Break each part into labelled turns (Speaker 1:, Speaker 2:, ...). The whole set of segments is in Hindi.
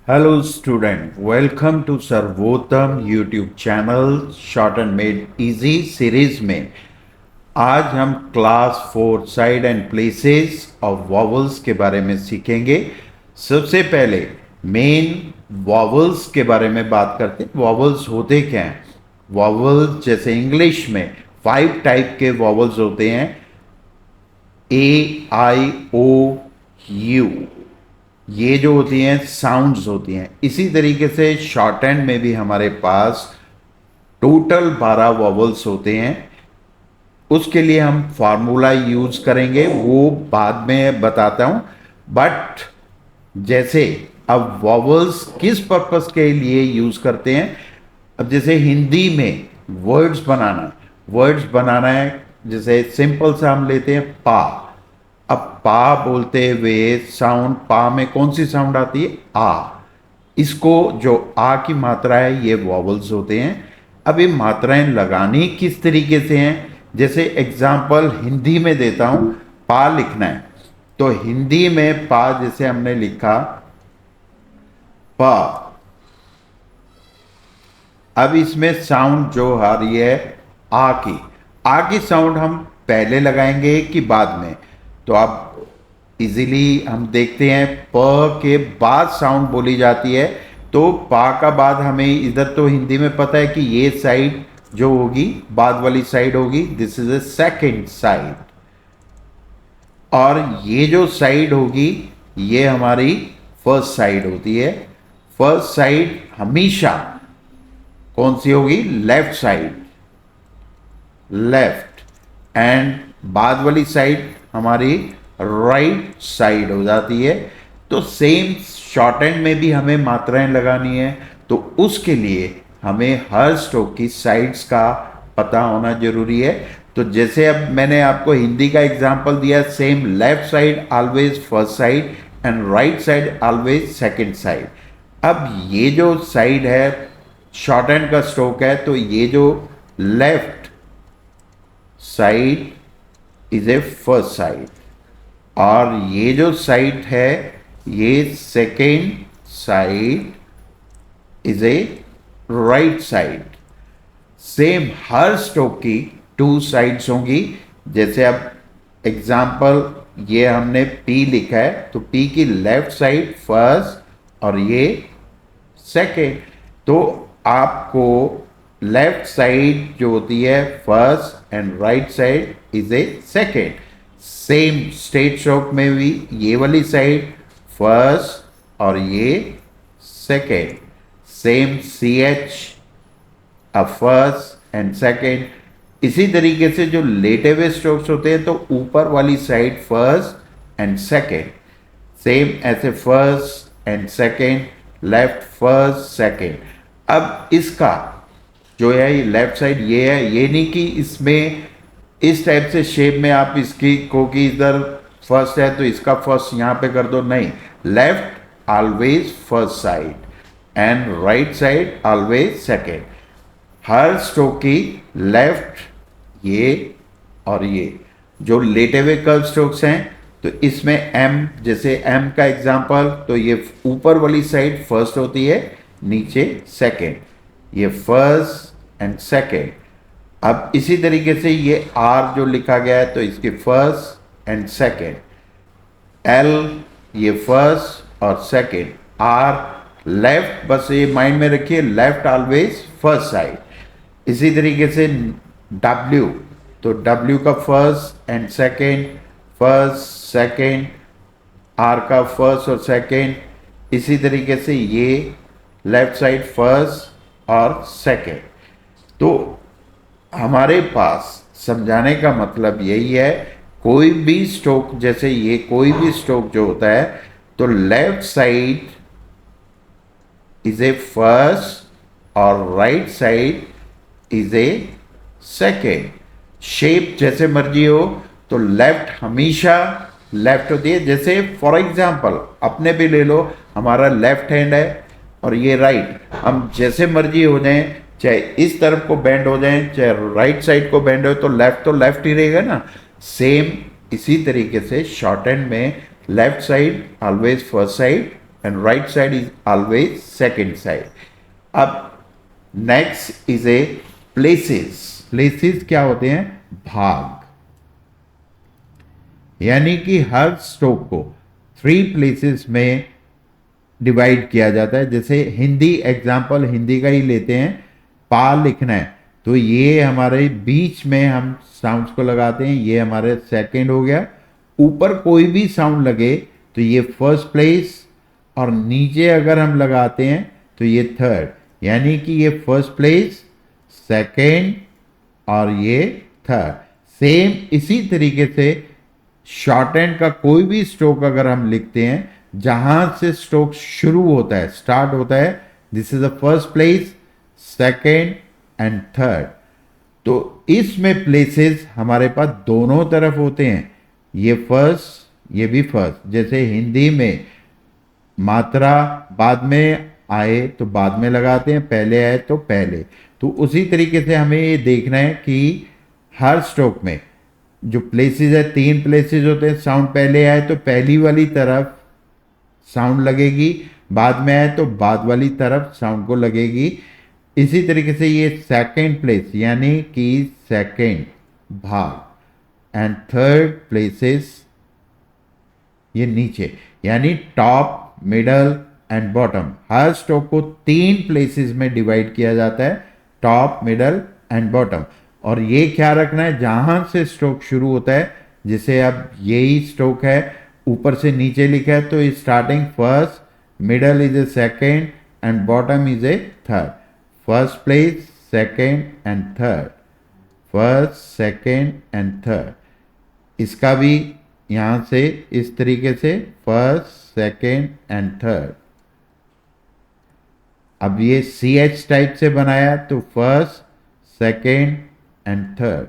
Speaker 1: Hello student, welcome to सर्वोत्तम YouTube channel short and made easy series में आज हम class 4 side and places of vowels के बारे में सीखेंगे। सबसे पहले मेन वॉवल्स के बारे में बात करते हैं। वॉवल्स होते क्या हैं? वॉवल्स जैसे इंग्लिश में 5 टाइप के वॉवल्स होते हैं, ए आई ओ यू, ये जो होती हैं साउंड्स होती हैं। इसी तरीके से शॉर्ट हैंड में भी हमारे पास टोटल 12 वॉवल्स होते हैं। उसके लिए हम फार्मूला यूज करेंगे, वो बाद में बताता हूं। बट जैसे अब वॉवल्स किस पर्पस के लिए यूज करते हैं, अब जैसे हिंदी में वर्ड्स बनाना है, जैसे सिंपल सा हम लेते हैं पा। अब पा बोलते हुए साउंड, पा में कौन सी साउंड आती है? आ। इसको जो आ की मात्रा है ये वॉवल्स होते हैं। अब ये मात्राएं लगानी किस तरीके से हैं, जैसे एग्जाम्पल हिंदी में देता हूं। पा लिखना है तो हिंदी में पा जैसे हमने लिखा पा, अब इसमें साउंड जो आ रही है आ की साउंड हम पहले लगाएंगे कि बाद में? तो आप इजीली हम देखते हैं प के बाद साउंड बोली जाती है, तो पा का बाद हमें इधर तो हिंदी में पता है कि ये साइड जो होगी बाद वाली साइड होगी, this is a second side. और ये जो साइड होगी ये हमारी फर्स्ट साइड होती है। फर्स्ट साइड हमेशा कौन सी होगी? Left side, left. एंड बाद वाली साइड हमारी राइट साइड हो जाती है। तो सेम शॉर्ट हैंड में भी हमें मात्राएं लगानी है, तो उसके लिए हमें हर स्ट्रोक की साइड्स का पता होना जरूरी है। तो जैसे अब मैंने आपको हिंदी का एग्जांपल दिया, same left side always first side and right side always second side. अब ये जो साइड है शॉर्ट हैंड का स्ट्रोक है, तो ये जो left side is a first side और ये जो साइड है ये second side is A right side. Same her stroke की 2 साइड्स होंगी। जैसे अब एग्जाम्पल ये हमने पी लिखा है, तो पी की लेफ्ट साइड फर्स्ट और ये सेकेंड। तो आपको लेफ्ट साइड जो होती है first and right side is a second. Same straight stroke में भी ये वाली साइड फर्स्ट और ये second. Same C H a first and second. इसी तरीके से जो लेटे हुए स्ट्रोक्स होते हैं तो ऊपर वाली side first and second. Same ऐसे first and second, left first second. अब इसका जो है ये लेफ्ट साइड ये है, ये नहीं कि इसमें इस टाइप से शेप में आप इसकी को कि इधर फर्स्ट है तो इसका फर्स्ट यहाँ पे कर दो, नहीं। Left always first side and right side always second. Her stroke की लेफ्ट ये और ये जो लेटे हुए कर्व स्ट्रोक्स हैं, तो इसमें एम, जैसे एम का एग्जांपल, तो ये ऊपर वाली साइड फर्स्ट होती है, नीचे सेकेंड, ये फर्स्ट एंड सेकेंड। अब इसी तरीके से ये आर जो लिखा गया है तो इसके फर्स्ट एंड सेकेंड। एल ये फर्स्ट और सेकेंड। आर लेफ्ट, बस ये माइंड में रखिए, लेफ्ट ऑलवेज फर्स्ट साइड। इसी तरीके से डब्ल्यू, तो डब्ल्यू का first and second, first second, R का फर्स्ट और सेकेंड। इसी तरीके से ये लेफ्ट साइड फर्स्ट और सेकेंड। तो हमारे पास समझाने का मतलब यही है, कोई भी स्ट्रोक, जैसे ये कोई भी स्ट्रोक जो होता है तो left side is a first और right side is a second. Shape जैसे मर्जी हो तो लेफ्ट हमेशा लेफ्ट होती है। जैसे फॉर एग्जांपल अपने भी ले लो, हमारा लेफ्ट हैंड है और ये राइट, हम जैसे मर्जी हो जाए, चाहे इस तरफ को बेंड हो जाए चाहे राइट साइड को बेंड हो, तो लेफ्ट ही रहेगा ना। सेम इसी तरीके से शॉर्ट हैंड में left side always first side and right side is always second side. अब next is a places. places क्या होते हैं? भाग। यानी कि हर स्ट्रोक को 3 प्लेसेस में डिवाइड किया जाता है। जैसे हिंदी, एग्जाम्पल हिंदी का ही लेते हैं, पा लिखना है तो ये हमारे बीच में हम साउंड्स को लगाते हैं, ये हमारे सेकंड हो गया। ऊपर कोई भी साउंड लगे तो ये फर्स्ट प्लेस, और नीचे अगर हम लगाते हैं तो ये थर्ड। यानी कि ये फर्स्ट प्लेस, सेकंड और ये थर्ड। सेम इसी तरीके से शॉर्ट हैंड का कोई भी स्ट्रोक अगर हम लिखते हैं, जहां से स्ट्रोक शुरू होता है, स्टार्ट होता है, this is the first place, second and third. तो इसमें प्लेसेस हमारे पास दोनों तरफ होते हैं, ये फर्स्ट, ये भी फर्स्ट। जैसे हिंदी में मात्रा बाद में आए तो बाद में लगाते हैं, पहले आए तो पहले। तो उसी तरीके से हमें ये देखना है कि हर स्ट्रोक में जो प्लेसेस है, 3 प्लेसेस होते हैं, साउंड पहले आए तो पहली वाली तरफ साउंड लगेगी, बाद में आए तो बाद वाली तरफ साउंड को लगेगी। इसी तरीके से ये सेकंड प्लेस यानी कि सेकंड भाग, एंड थर्ड प्लेसेस ये नीचे, यानी top, middle and bottom. Her stroke को 3 प्लेसेस में डिवाइड किया जाता है, टॉप, मिडल एंड बॉटम। और ये क्या रखना है, जहां से स्ट्रोक शुरू होता है, जैसे अब यही स्ट्रोक है, ऊपर से नीचे लिखा है तो starting first, middle is a second and bottom is a third. First place, second and third, first, second and third. इसका भी यहां से इस तरीके से फर्स्ट, सेकेंड एंड थर्ड। अब ये CH टाइप से बनाया तो फर्स्ट, सेकेंड एंड थर्ड।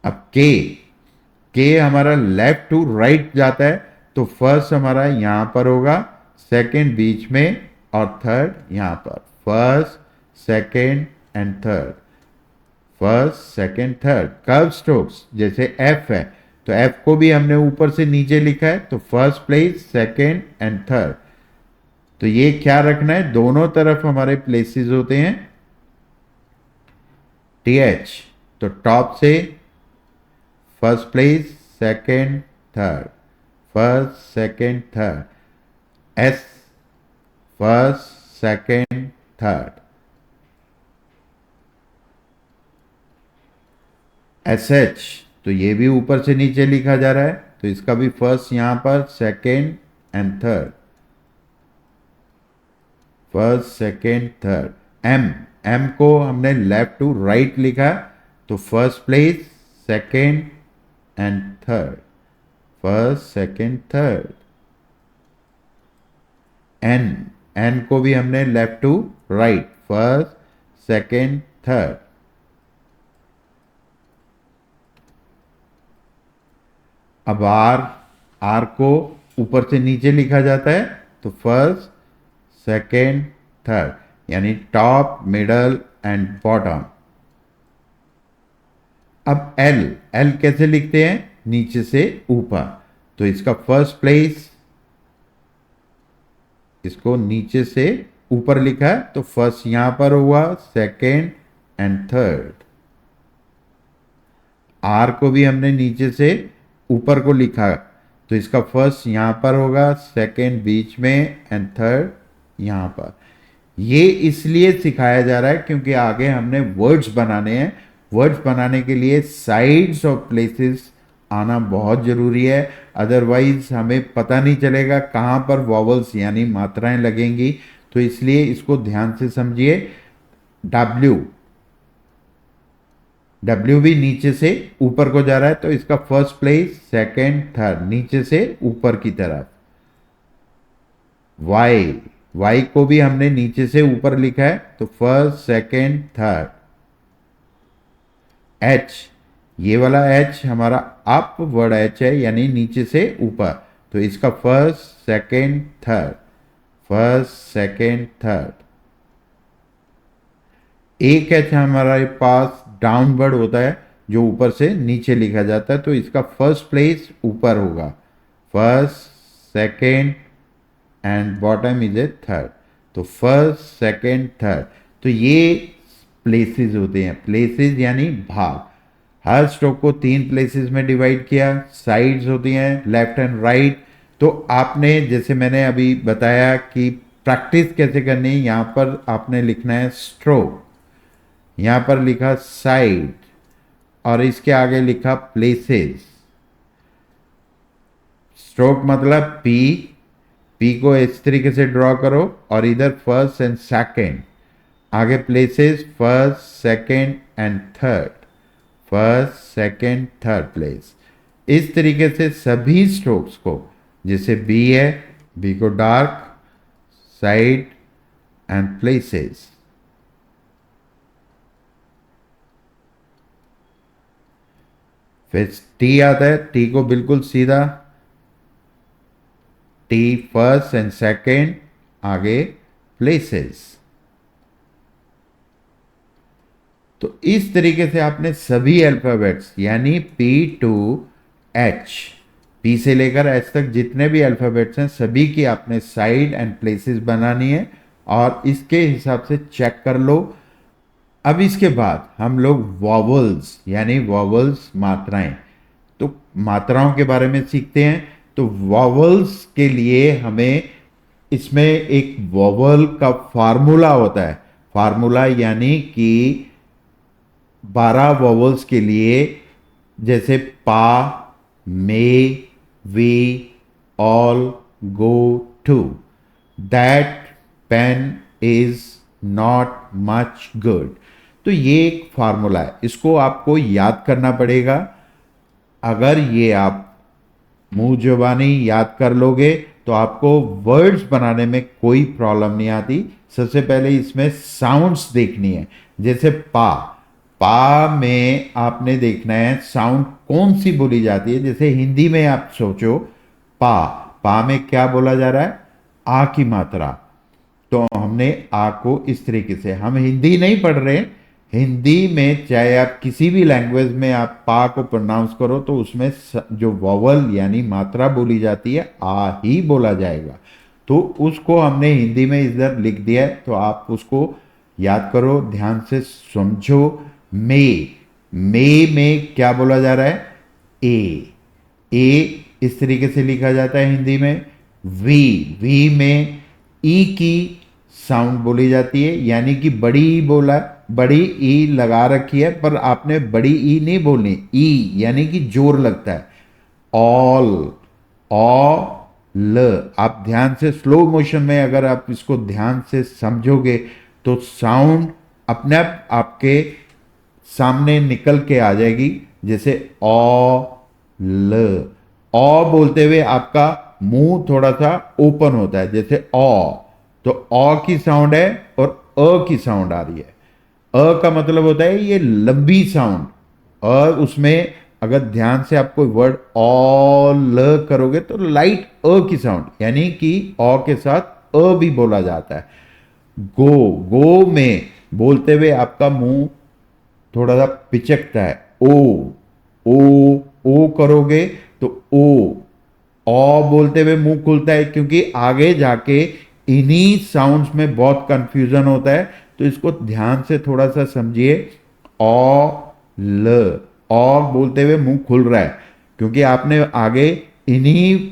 Speaker 1: अब के हमारा लेफ्ट टू राइट जाता है तो फर्स्ट हमारा यहां पर होगा, सेकेंड बीच में और थर्ड यहां पर। First, second and third, first, second, third. Curve strokes जैसे F है तो F को भी हमने ऊपर से नीचे लिखा है तो first place, second and third. तो ये क्या रखना है, दोनों तरफ हमारे प्लेसेस होते हैं। TH तो टॉप से first place, second, third, first, second, third. S first, second, third. SH तो ये भी ऊपर से नीचे लिखा जा रहा है तो इसका भी फर्स्ट यहां पर, second and third, first, second, third. M को हमने लेफ्ट टू राइट लिखा तो first place, second and third, first, second, third. N को भी हमने left to right, first, second, third. अब R को ऊपर से नीचे लिखा जाता है तो फर्स्ट, सेकेंड, थर्ड, यानी टॉप, मिडल एंड बॉटम। अब L कैसे लिखते हैं, नीचे से ऊपर। तो इसका फर्स्ट प्लेस, इसको नीचे से ऊपर लिखा है तो फर्स्ट यहां पर हुआ, सेकेंड एंड थर्ड। R को भी हमने नीचे से ऊपर को लिखा तो इसका फर्स्ट यहां पर होगा, सेकेंड बीच में एंड थर्ड यहां पर। ये इसलिए सिखाया जा रहा है क्योंकि आगे हमने वर्ड्स बनाने हैं। वर्ड्स बनाने के लिए साइड्स ऑफ प्लेसेस आना बहुत जरूरी है, अदरवाइज हमें पता नहीं चलेगा कहां पर वॉवल्स यानी मात्राएं लगेंगी। तो इसलिए इसको ध्यान से समझिए। W भी नीचे से ऊपर को जा रहा है तो इसका फर्स्ट प्लेस, सेकेंड, थर्ड, नीचे से ऊपर की तरफ। Y को भी हमने नीचे से ऊपर लिखा है तो फर्स्ट, सेकेंड, थर्ड। H, ये वाला H हमारा अपवर्ड H है यानी नीचे से ऊपर तो इसका first, second, third, first, second, third. एक H हमारे पास डाउनवर्ड होता है जो ऊपर से नीचे लिखा जाता है तो इसका फर्स्ट प्लेस ऊपर होगा first, second and bottom is a third. तो फर्स्ट, सेकेंड, थर्ड, तो ये प्लेसेस होते हैं। प्लेसेस यानी भाग। हर स्ट्रोक को 3 प्लेसेस में डिवाइड किया। साइड्स होती हैं लेफ्ट एंड राइट। तो आपने, जैसे मैंने अभी बताया कि प्रैक्टिस कैसे करनी है, यहां पर आपने लिखना है स्ट्रोक, यहां पर लिखा साइड और इसके आगे लिखा प्लेसेस। स्ट्रोक मतलब पी, पी को इस तरीके से ड्रॉ करो और इधर फर्स्ट एंड सेकेंड, आगे places first, second and third, first, second, third place. इस तरीके से सभी स्ट्रोक्स को, जैसे बी है, बी को डार्क, साइड एंड प्लेसेस। फिर टी आता है, टी को बिल्कुल सीधा, टी फर्स्ट एंड सेकेंड, आगे प्लेसेस। तो इस तरीके से आपने सभी अल्फाबेट्स यानी पी टू एच, पी से लेकर एच तक जितने भी अल्फाबेट्स हैं सभी की आपने साइड एंड प्लेसेस बनानी है और इसके हिसाब से चेक कर लो। अब इसके बाद हम लोग वॉवल्स यानी वॉवल्स मात्राएं, तो मात्राओं के बारे में सीखते हैं। तो वॉवल्स के लिए हमें इसमें एक वॉवल का फार्मूला होता है। फार्मूला यानी कि 12 वॉवल्स के लिए, जैसे pa, may, we, all, go, to, that pen is not much good. तो ये एक फार्मूला है, इसको आपको याद करना पड़ेगा। अगर ये आप मुंह जुबानी याद कर लोगे तो आपको वर्ड्स बनाने में कोई प्रॉब्लम नहीं आती। सबसे पहले इसमें साउंड्स देखनी है। जैसे पा, पा में आपने देखना है साउंड कौन सी बोली जाती है। जैसे हिंदी में आप सोचो पा, पा में क्या बोला जा रहा है, आ की मात्रा। तो हमने आ को इस तरीके से, हम हिंदी नहीं पढ़ रहे, हिंदी में चाहे आप किसी भी लैंग्वेज में आप पा को प्रोनाउंस करो तो उसमें जो वॉवल यानी मात्रा बोली जाती है आ ही बोला जाएगा। तो उसको हमने हिंदी में इधर लिख दिया है, तो आप उसको याद करो, ध्यान से समझो। मे में क्या बोला जा रहा है, ए इस तरीके से लिखा जाता है हिंदी में। वी में ई की साउंड बोली जाती है, यानी कि बड़ी ई बोला, बड़ी ई लगा रखी है पर आपने बड़ी ई नहीं बोलनी, ई यानी कि जोर लगता है। ऑल, ऑ ल, आप ध्यान से स्लो मोशन में अगर आप इसको ध्यान से समझोगे तो साउंड अपने आप आपके सामने निकल के आ जाएगी। जैसे ओ ल, ओ बोलते हुए आपका मुंह थोड़ा सा ओपन होता है, जैसे ओ, तो ओ की साउंड है और अ की साउंड आ रही है। अ का मतलब होता है ये लंबी साउंड। उसमें अगर ध्यान से आप कोई वर्ड ओ ल करोगे तो लाइट अ की साउंड, यानी कि ओ के साथ अ भी बोला जाता है। गो में बोलते हुए आपका मुंह थोड़ा सा पिचकता है। ओ करोगे तो ओ बोलते हुए मुंह खुलता है, क्योंकि आगे जाके इन्हीं साउंड्स में बहुत कंफ्यूजन होता है। तो इसको ध्यान से थोड़ा सा समझिए। ओ ल, ओ बोलते हुए मुंह खुल रहा है, क्योंकि आपने आगे इन्हीं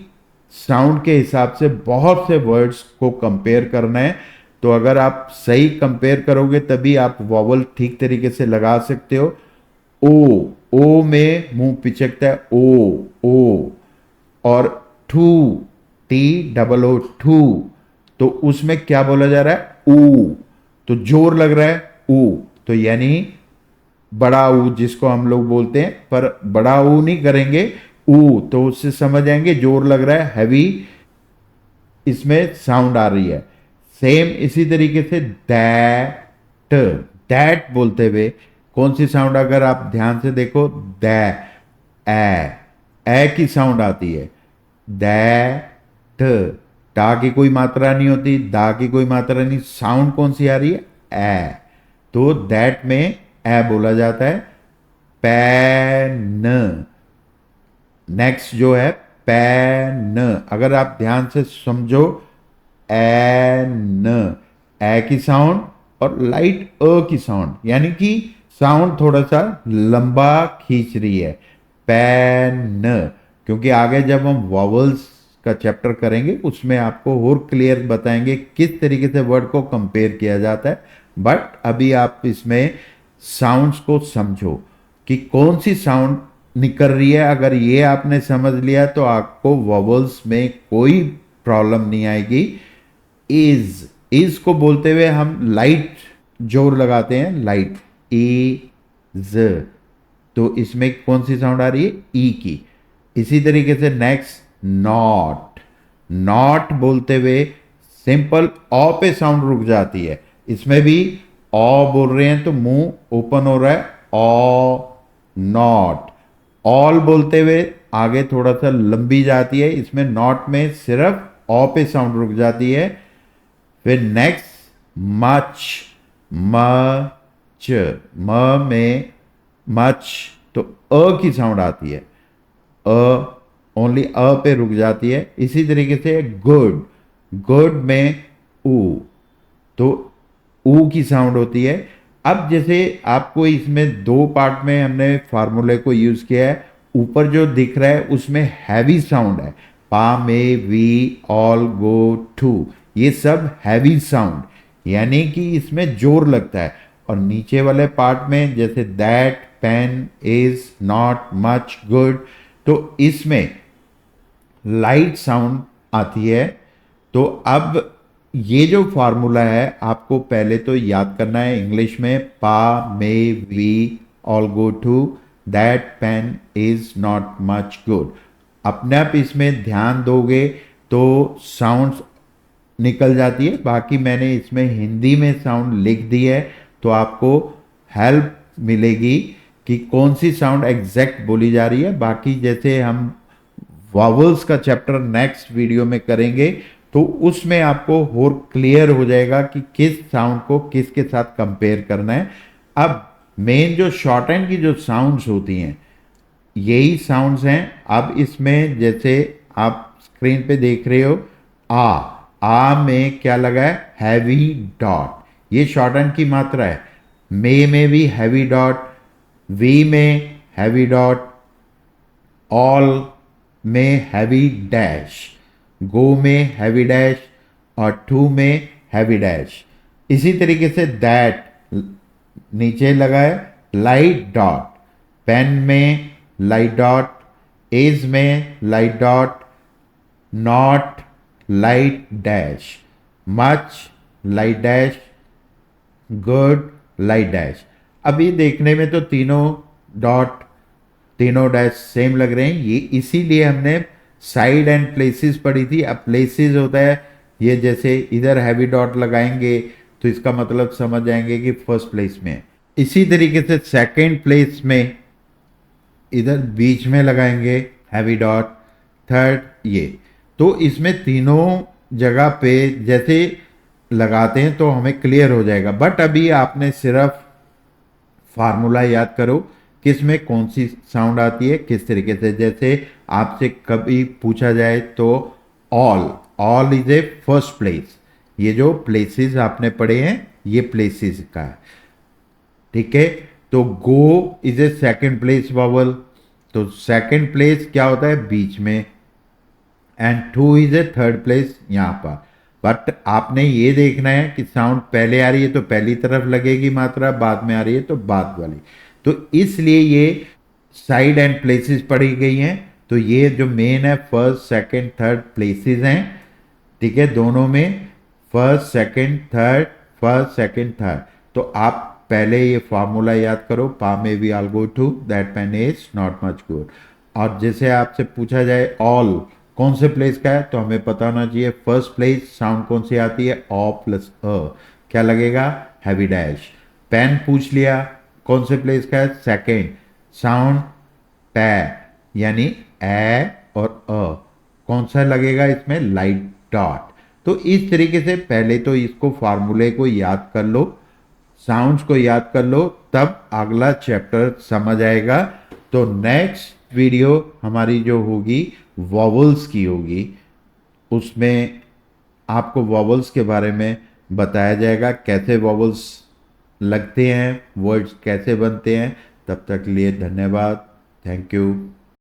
Speaker 1: साउंड के हिसाब से बहुत से वर्ड्स को कंपेयर करना है। तो अगर आप सही कंपेयर करोगे तभी आप वॉवल ठीक तरीके से लगा सकते हो। ओ में मुंह पिचकता है, ओ और to, T double O, too, तो उसमें क्या बोला जा रहा है, ऊ, तो जोर लग रहा है ऊ, तो यानी बड़ा ऊ जिसको हम लोग बोलते हैं, पर बड़ा ऊ नहीं करेंगे, ऊ, तो उससे समझ आएंगे जोर लग रहा है, हैवी इसमें साउंड आ रही है। सेम इसी तरीके से दैट, दैट बोलते हुए कौन सी साउंड, अगर आप ध्यान से देखो, दै, ए की साउंड आती है। दैट, टा की कोई मात्रा नहीं होती, दा की कोई मात्रा नहीं, साउंड कौन सी आ रही है, ए, तो दैट में ए बोला जाता है। पेन, नेक्स्ट जो है पैन, अगर आप ध्यान से समझो, एन, ए की साउंड और लाइट की साउंड, यानी कि साउंड थोड़ा सा लंबा खींच रही है, पैन। क्योंकि आगे जब हम वॉवल्स का चैप्टर करेंगे उसमें आपको और क्लियर बताएंगे किस तरीके से वर्ड को कंपेयर किया जाता है, बट अभी आप इसमें साउंड्स को समझो कि कौन सी साउंड निकल रही है। अगर ये आपने समझ लिया तो आपको वॉवल्स में कोई प्रॉब्लम नहीं आएगी। इज को बोलते हुए हम लाइट जोर लगाते हैं, लाइट, इज, तो इसमें कौन सी साउंड आ रही है, ई की। इसी तरीके से नेक्स्ट नॉट, नॉट बोलते हुए सिंपल ऑ पे साउंड रुक जाती है, इसमें भी ऑ बोल रहे हैं तो मुंह ओपन हो रहा है, ऑ, नॉट। ऑल बोलते हुए आगे थोड़ा सा लंबी जाती है, इसमें नॉट में सिर्फ ऑ पे साउंड रुक जाती है। फिर नेक्स्ट मच, मच, म में मच तो अ की साउंड आती है, ओनली अ पे रुक जाती है। इसी तरीके से गुड, गुड में ऊ, तो ऊ की साउंड होती है। अब जैसे आपको इसमें दो पार्ट में हमने फार्मूले को यूज किया है, ऊपर जो दिख रहा है उसमें हैवी साउंड है, पा, में, वी, ऑल, गो, टू, ये सब हैवी साउंड, यानी कि इसमें जोर लगता है। और नीचे वाले पार्ट में जैसे that, pen, is, not, much, good, तो इसमें लाइट साउंड आती है। तो अब ये जो फार्मूला है आपको पहले तो याद करना है इंग्लिश में, pa, may, we, all, go, to, that, pen, is, not, much, good. अपने आप इसमें ध्यान दोगे तो साउंड्स निकल जाती है। बाकी मैंने इसमें हिंदी में साउंड लिख दी है तो आपको हेल्प मिलेगी कि कौन सी साउंड एग्जैक्ट बोली जा रही है। बाकी जैसे हम वॉवल्स का चैप्टर नेक्स्ट वीडियो में करेंगे तो उसमें आपको और क्लियर हो जाएगा कि किस साउंड को किसके साथ कंपेयर करना है। अब मेन जो शॉर्ट हैंड की जो साउंड्स होती हैं यही साउंड्स हैं। अब इसमें जैसे आप स्क्रीन पे देख रहे हो, आ में क्या लगा है, हैवी डॉट, ये शॉर्ट हैंड की मात्रा है। मे में भी हैवी डॉट, वी में हैवी डॉट, ऑल में हैवी डैश, गो में हैवी डैश और टू में हैवी डैश। इसी तरीके से दैट नीचे लगा है लाइट डॉट, पेन में लाइट डॉट, इज में light dot, not light dash, much light dash, good light dash. अब ये देखने में तो तीनों डॉट तीनों डैश सेम लग रहे हैं, ये इसीलिए हमने साइड एंड प्लेसेस पढ़ी थी। अब प्लेसेस होता है ये, जैसे इधर हैवी डॉट लगाएंगे तो इसका मतलब समझ जाएंगे कि फर्स्ट प्लेस में है। इसी तरीके से सेकंड प्लेस में इधर बीच में लगाएंगे हैवी डॉट, थर्ड ये, तो इसमें तीनों जगह पे जैसे लगाते हैं तो हमें क्लियर हो जाएगा। बट अभी आपने सिर्फ फार्मूला याद करो किस में कौन सी साउंड आती है किस तरीके से। जैसे आपसे कभी पूछा जाए तो all, all is a first place, ये जो प्लेसेस आपने पढ़े हैं ये प्लेसेस का है, ठीक है। तो go is a second place vowel, तो सेकंड प्लेस क्या होता है बीच में, and to is a third place यहां पर। बट आपने ये देखना है कि साउंड पहले आ रही है तो पहली तरफ लगेगी मात्रा, बाद में आ रही है तो बाद वाली, तो इसलिए ये साइड एंड प्लेसेस पढ़ी गई हैं। तो ये जो मेन है फर्स्ट सेकंड थर्ड प्लेसेस हैं, ठीक है, दोनों में first second third, first second third. तो आप पहले ये फार्मूला याद करो, पा में we all go to, that pen is not much good. और जैसे आपसे पूछा जाए ऑल कौन से प्लेस का है तो हमें पता होना चाहिए फर्स्ट प्लेस साउंड कौन सी आती है, ऑ प्लस अ, क्या लगेगा, हैवी डैश। पेन पूछ लिया कौन से प्लेस का है, सेकंड, साउंड पै यानी ए और अ, कौन सा लगेगा इसमें, लाइट डॉट। तो इस तरीके से पहले तो इसको फार्मूले को याद कर लो, साउंड्स को याद कर लो, तब अगला चैप्टर समझ आएगा। तो नेक्स्ट वीडियो हमारी जो होगी वॉवल्स की होगी, उसमें आपको वॉवल्स के बारे में बताया जाएगा, कैसे वॉवल्स लगते हैं, वर्ड्स कैसे बनते हैं। तब तक के लिए धन्यवाद, थैंक यू।